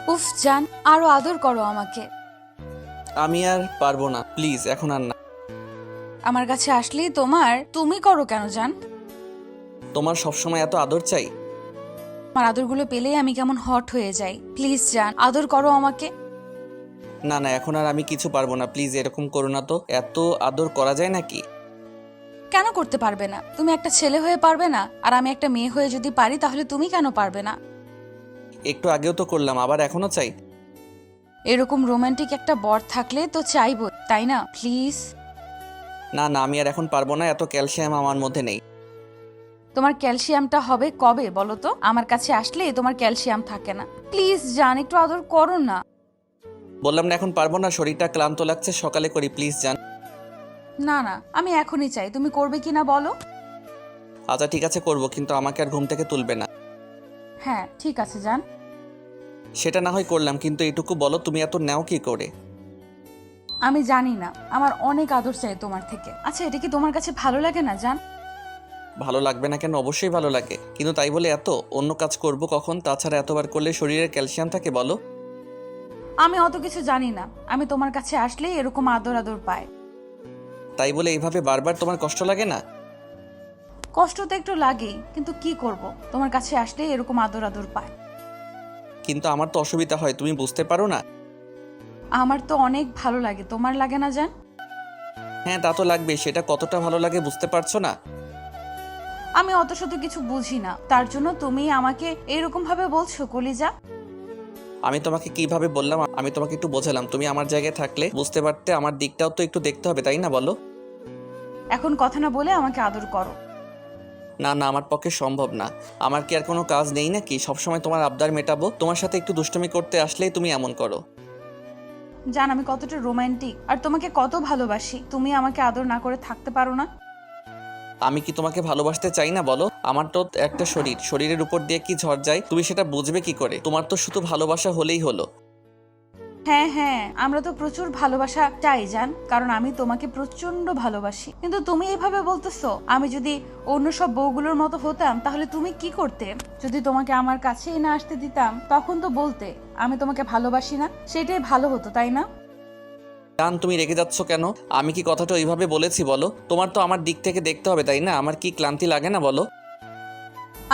উফ জান, আরো আদর করো আমাকে। আমি আর পারবো না, প্লিজ এখন আর না। আমার কাছে আসলেই তুমি করো কেন জান? তোমার সবসময় এত আদর চাই? আমার আদরগুলো পেলেই আমি কেমন হট হয়ে যাই। প্লিজ জান, আদর করো আমাকে। না না, এখন আর আমি কিছু পারবো না, প্লিজ এরকম করো না তো। এত আদর করা যায় নাকি? কেন করতে পারবে না? তুমি একটা ছেলে হয়ে পারবে না? আর আমি একটা মেয়ে হয়ে যদি পারি, তাহলে তুমি কেন পারবে না? একটু আগেও তো করলাম, আবার এখনো চাই? এরকম রোমান্টিক একটা বর থাকলে তো চাইবো, তাই না? প্লিজ। না না, আমি আর এখন পারবো না, এত ক্যালসিয়াম আমার মধ্যে নেই। তোমার ক্যালসিয়ামটা হবে কবে বলো তো? আমার কাছে আসলে তোমার ক্যালসিয়াম থাকে না। প্লিজ জান, একটু আদর করো না। বললাম না এখন পারবো না, শরীরটা ক্লান্ত লাগছে, সকালে করি, প্লিজ জান। না না, আমি এখনই চাই। তুমি করবে কিনা বলো? আচ্ছা ঠিক আছে করবো, কিন্তু আমাকে আর ঘুম থেকে তুলবে না। হ্যাঁ ঠিক আছে জান। সেটা না হয় করলাম, কিন্তু এটুকু বলো তুমি এত নেও কি করে? আমি জানি না, আমার অনেক আদর চাই তোমার থেকে। আচ্ছা, এটা কি তোমার কাছে ভালো লাগে না জান? ভালো লাগবে না কেন? অবশ্যই ভালো লাগে, কিন্তু তাই বলে এত অন্য কাজ করব কখন? তাছাড়া এতবার করলে শরীরে ক্যালসিয়াম থাকে বলো? আমি অত কিছু জানি না। আমি তোমার কাছে আসলেই এরকম আদর আদর পাই। তাই বলে এইভাবে বারবার তোমার কষ্ট লাগে না? কষ্ট তো একটু লাগেই, কিন্তু কি করব, তোমার কাছে আসলেই এরকম আদর আদর পাই। কিন্তু আমার তো অসুবিধা হয়, তুমি বুঝতে পারো না? আমার তো অনেক ভালো লাগে, তোমার লাগে না জান? হ্যাঁ তা তো লাগবে, সেটা কতটা ভালো লাগে বুঝতে পারছো না? আমি অত শত কিছু বুঝি না, তার জন্য তুমি আমাকে এরকম ভাবে বলছো কলিজা। আমি তোমাকে কিভাবে বললাম? আমি তোমাকে একটু বোঝালাম, তুমি আমার জায়গায় থাকলে বুঝতে পারতে। আমার দিকটাও তো একটু দেখতে হবে, তাই না বলো? এখন কথা না বলে আমাকে আদর করো। না না, আমার পক্ষে সম্ভব না। আমার কি আর কোনো কাজ নেই নাকি সবসময় তোমার আবদার মেটাবো? তোমার সাথে একটু দুষ্টুমি করতে আসলেই তুমি এমন করো। জান আমি কতটা রোমান্টিক আর তোমাকে কত ভালোবাসি, তুমি আমাকে আদর না করে থাকতে পারো না? আমি কি তোমাকে ভালোবাসতে চাই না বলো? আমার তো একটা শরীর, শরীরের উপর দিয়ে কি ঝড় যায় তুমি সেটা বুঝবে কি করে? তোমার তো শুধু ভালোবাসা হলেই হলো। হ্যাঁ হ্যাঁ, আমরা তো প্রচুর ভালোবাসা চাই জান, কারণ আমি তোমাকে প্রচন্ড ভালোবাসি। কিন্তু তুমি এইভাবে বলতেছো, আমি যদি অন্য সব বউগুলোর মতো হতাম তাহলে তুমি কি করতে? যদি তোমাকে আমার কাছেই না আসতে দিতাম, তখন তো বলতে আমি তোমাকে ভালোবাসি না। সেটাই ভালো হতো, তাই না? জান তুমি রেগে যাচ্ছ কেন? আমি কি কথাটা ওইভাবে বলেছি বলো? তোমার তো আমার দিক থেকে দেখতে হবে তাই না? আমার কি ক্লান্তি লাগে না বলো?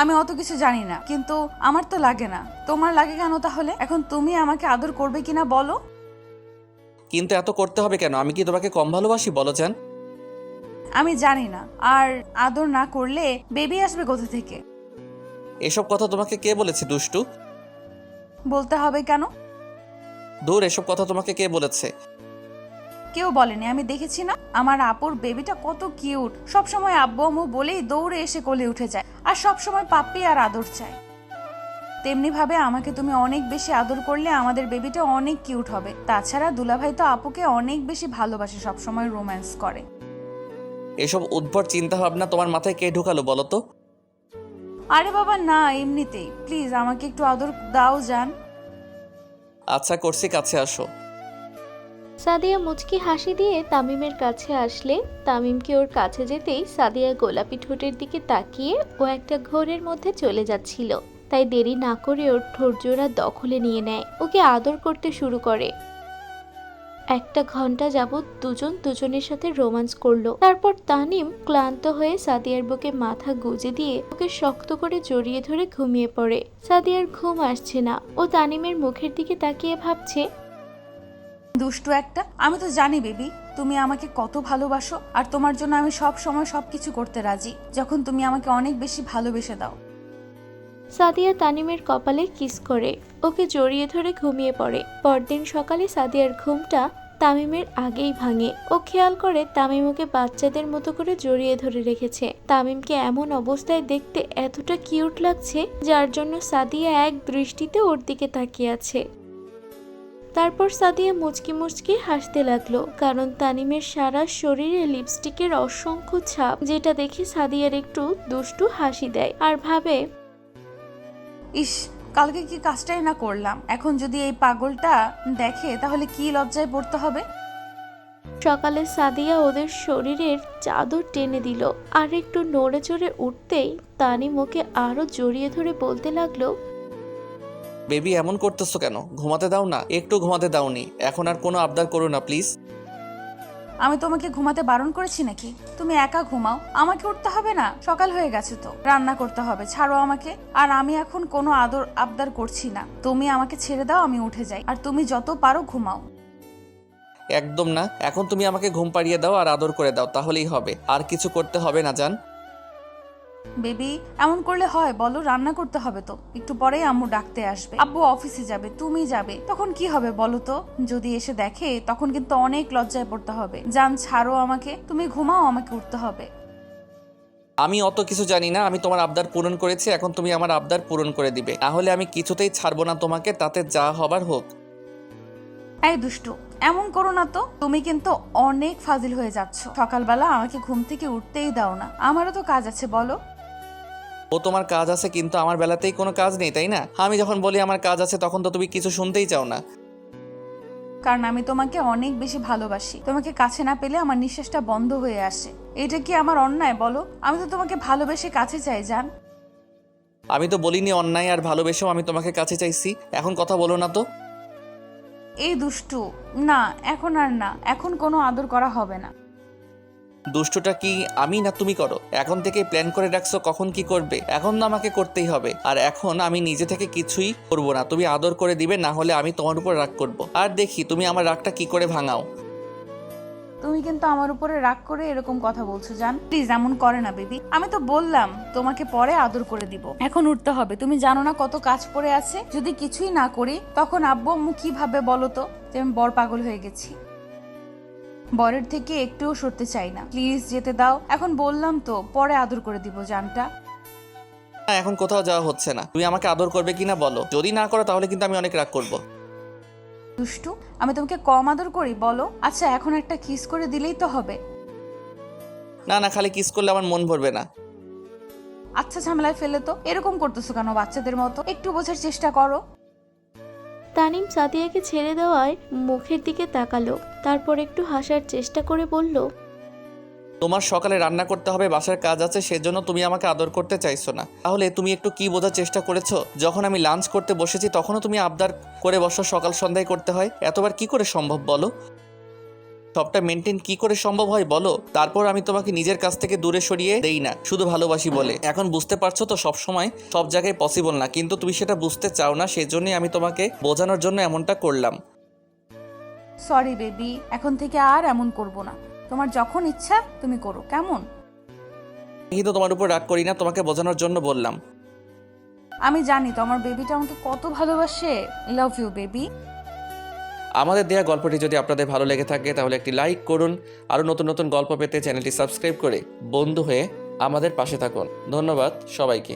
আমি অত কিছু জানি না, কিন্তু আমার তো লাগে না। তোমার লাগে কেন তাহলে? এখন তুমি আমাকে আদর করবে কিনা বলো? কিন্তু এত করতে হবে কেন? আমি কি তোমাকে কম ভালোবাসি বলো জান? আমি জানি না। আর আদর না করলে বেবি আসবে কোথা থেকে? এসব কথা তোমাকে কে বলেছে দুষ্টু? বলতে হবে কেন? দূর, এসব কথা তোমাকে কে বলেছে? কেউ বলেনি, আমি দেখেছি না। আমার আপুর বেবিটা কত কিউট, সব সময় আব্বু আম্মু বলেই দৌড়ে এসে কোলে উঠে যায়, আর সব সময় পাপ্পি আর আদর চায়। তেমনি ভাবে আমাকে তুমি অনেক বেশি আদর করলে আমাদের বেবিটা অনেক কিউট হবে। তাছাড়া দুলাভাই তো আপুকে অনেক বেশি ভালোবাসে, সব সময় রোম্যান্স করে। এসব উদ্ভট চিন্তা ভাবনা তোমার মাথায় কে ঢুকালো বলো তো? আরে বাবা না, এমনিতেই। প্লিজ আমাকে একটু আদর দাও জান। আচ্ছা করছি, কাছে আসো। সাদিয়া মুচকি হাসি দিয়ে তামিমের কাছে আসলে তামিমকে ওর কাছে যেতেই সাদিয়া গোলাপি ঠোঁটের দিকে তাকিয়ে ও একটা ঘোরের মধ্যে চলে যাচ্ছিল। তাই দেরি না করে ওর ঠোঁটজোড়া দখলে নিয়ে নেয়, ওকে আদর করতে শুরু করে। 1 ঘন্টা যাবৎ দুজন দুজনের সাথে রোমান্স করলো। তারপর তানিম ক্লান্ত হয়ে সাদিয়ার বুকে মাথা গুজে দিয়ে ওকে শক্ত করে জড়িয়ে ধরে ঘুমিয়ে পড়ে। সাদিয়ার ঘুম আসছে না, ও তানিমের মুখের দিকে তাকিয়ে ভাবছে, দুষ্টু একটা। আমি তো জানি বেবি, তুমি আমাকে কত ভালোবাসো, আর তোমার জন্য আমি সব সময় সবকিছু করতে রাজি, যখন তুমি আমাকে অনেক বেশি ভালোবেসে দাও। সাদিয়া তানিমের কপালে কিস করে ওকে জড়িয়ে ধরে ঘুমিয়ে পড়ে। পরদিন সকালে সাদিয়ার ঘুমটা তামিমের আগেই ভাঙে। ও খেয়াল করে তামিম ওকে বাচ্চাদের মতো করে জড়িয়ে ধরে রেখেছে। তামিমকে এমন অবস্থায় দেখতে এতটা কিউট লাগছে, যার জন্য সাদিয়া এক দৃষ্টিতে ওর দিকে তাকিয়ে আছে। তারপর সাদিয়া মুচকি মুচকি হাসতে লাগলো, কারণ তানিমের সারা শরীরে লিপস্টিকের অসংখ্য ছাপ, যেটা দেখে সাদিয়ার একটু দুষ্টু হাসি দেয় আর ভাবে, ইস, কালকে কি কাজটাই না করলাম, এখন যদি এই পাগলটা দেখে তাহলে কি লজ্জায় পড়তে হবে। সকালে সাদিয়া ওদের শরীরের চাদর টেনে দিল, আর একটু নড়ে চড়ে উঠতেই তানিম ওকে আরো জড়িয়ে ধরে বলতে লাগলো, বেবি এমন করতেছো কেন? ঘুমাতে দাও না, একটু ঘুমাতে দাওনি। এখন আর কোনো আবদার করো না প্লিজ। আমি তোমাকে ঘুমাতে বারণ করেছি নাকি? তুমি একা ঘুমাও, আমাকে উঠতে হবে না? সকাল হয়ে গেছে তো, রান্না করতে হবে, ছাড়ো আমাকে। আর আমি এখন কোনো আবদার করছি না, তুমি আমাকে ছেড়ে দাও, আমি উঠে যাই, আর তুমি যত পারো ঘুমাও। একদম না, এখন তুমি আমাকে ঘুম পাড়িয়ে দাও আর আদর করে দাও, তাহলেই হবে। আর কিছু করতে হবে না জান। বেবি এমন করলে হয় বলো? রান্না করতে হবে তো, একটু পরেই আম্মু ডাকতে আসবে, আব্বু অফিসে যাবে, তুমি যাবে, তখন কি হবে বলো তো? যদি এসে দেখে তখন কিন্তু অনেক লজ্জায় পড়তে হবে। জান ছাড়ো আমাকে, তুমি ঘুমাও, আমাকে উঠতে হবে। আমি অত কিছু জানি না, আমি তোমার আবদার পূরণ করেছি, এখন তুমি আমার আবদার পূরণ করে দিবে, তাহলে আমি কিছুতেই ছাড়বো না তোমাকে, তাতে যা হবার হোক। এই দুষ্টু, এমন করো না তো, তুমি কিন্তু অনেক ফাজিল হয়ে যাচ্ছ। সকালবেলা আমাকে ঘুম থেকে উঠতেই দাও না, আমারও তো কাজ আছে বলো। ও তোমার কাজ আছে, কিন্তু আমার বেলাতেই কোনো কাজ নেই, তাই না? আমি যখন বলি আমার কাজ আছে তখন তো তুমি কিছু শুনতেই চাও না। কারণ আমি তোমাকে অনেক বেশি ভালোবাসি, তোমাকে কাছে না পেলে আমার নিঃশ্বাসটা বন্ধ হয়ে আসে। এটা কি আমার অন্যায় বলো? আমি তো তোমাকে ভালোবেসে কাছে চাই জান। আমি তো বলিনি অন্যায়, আর ভালোবেসেও আমি তোমাকে কাছে চাইছি। এখন কথা বলো না তো। এই দুষ্টু, না এখন আর না, এখন কোনো আদর করা হবে না। দুষ্টুটা কি আমি না তুমি করো? এখন থেকে প্ল্যান করে রাখছো কখন কি করবে, এখন না আমাকে করতেই হবে। আর এখন আমি নিজে থেকে কিছুই করবো না, তুমি আদর করে দিবে, না হলে আমি তোমার উপর রাগ করব। আর দেখি তুমি আমার রাগটা কি করে ভাঙাও। তুমি কিন্তু আমার উপরে রাগ করে এরকম কথা বলছো জান, প্লিজ এমন করে না বেবি। আমি তো বললাম তোমাকে পরে আদর করে দিব, এখন উঠতে হবে। তুমি জানো না কত কাজ পড়ে আছে? যদি কিছুই না করি তখন আব্বু আম্মু কি ভাবে বলো তো, যে আমি বড় পাগল হয়ে গেছি। বরের থেকে একটুও সরতে চাই না, প্লিজ যেতে দাও। এখন বললাম তো পরে আদর করে দিব জানটা। না, এখন কোথাও যাওয়া হচ্ছে না, তুমি আমাকে আদর করবে কিনা বলো। যদি না করো তাহলে কিন্তু আমি অনেক রাগ করব। দুষ্টু, আমি তোমাকে কম আদর করি বলো? আচ্ছা এখন একটা কিস করে দিলেই তো হবে। না না, খালি কিস করলে আমার মন ভরবে না। আচ্ছা ঝামেলায় ফেলে তো এরকম করতেছো কেন বাচ্চাদের মতো? একটু বোঝার চেষ্টা করো। তানিম সাদিয়াকে ছেড়ে দেওয়ায় মুখের দিকে তাকালো, তারপর একটু হাসার চেষ্টা করে বলল, তোমার সকালে রান্না করতে হবে, বাসার কাজ আছে, সেজন্য তুমি আমাকে আদর করতে চাইছো না। তাহলে তুমি একটু কি বোঝার চেষ্টা করেছো? যখন আমি লাঞ্চ করতে বসেছি তখনও তুমি আবদার করে বসো সকাল সন্ধ্যায় করতে হয়। এতবার কি করে সম্ভব বলো? সবটা মেনটেন কি করে সম্ভব হয় বলো? তারপর আমি তোমাকে নিজের কাছ থেকে দূরে সরিয়ে দেই না, শুধু ভালোবাসি বলে। এখন বুঝতে পারছো তো সব সময় সব জায়গায় পসিবল না, কিন্তু তুমি সেটা বুঝতে চাও না, সেজন্যই আমি তোমাকে বোঝানোর জন্য এমনটা করলাম। সরি বেবি, এখন থেকে আর এমন করব না। তোমার যখন ইচ্ছা তুমি করো, কেমন? আমি কিন্তু তোমার উপর রাগ করি না, তোমাকে বোঝানোর জন্য বললাম। আমি জানি তো আমার বেবিটা আমাকে কত ভালোবাসে। Love you baby. আমাদের দেয়া গল্পটি যদি আপনাদের ভালো লেগে থাকে তাহলে একটি লাইক করুন। আরও নতুন নতুন গল্প পেতে চ্যানেলটি সাবস্ক্রাইব করে বন্ধু হয়ে আমাদের পাশে থাকুন। ধন্যবাদ সবাইকে।